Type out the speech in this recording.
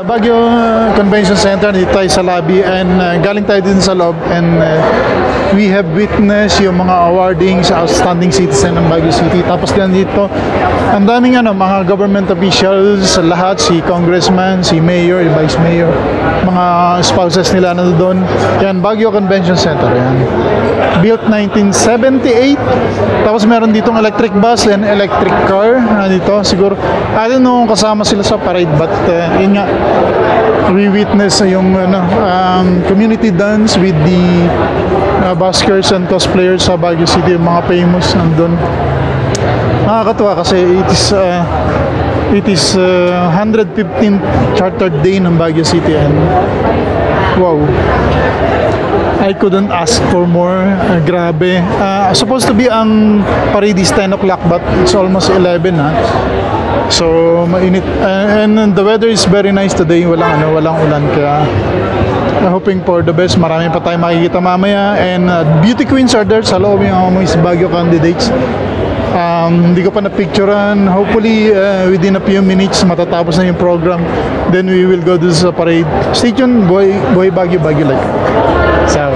Baguio Convention Center, dito tayo sa lobby and galing tayo din sa loob and we have witnessed yung mga awarding sa Outstanding Citizen ng Baguio City. Tapos din dito, ang daming mga government officials, lahat, si congressman, si mayor, si vice mayor, mga spouses nila na doon. Yan, Baguio Convention Center, yan. Built 1978. Tapos meron ditong electric bus and electric car dito. Siguro, I don't know kung kasama sila sa parade, but yun nga, we witness yung community dance with the buskers and cosplayers sa Baguio City, yung mga famous nandun. Nakakatuwa kasi it is 115th Chartered Day ng Baguio City and wow, I couldn't ask for more. Grabe. Supposed to be ang parade is 10 o'clock but it's almost 11 ha. So mainit and the weather is very nice today. Walang ulan kaya hoping for the best. Marami pa tayong makikita mamaya and beauty queens are there sa loob yung mga Baguio candidates. Hindi ko pa na-picturean. Hopefully within a few minutes matatapos na yung program. Then we will go to sa parade. Stay tuned, boy Baguio like. So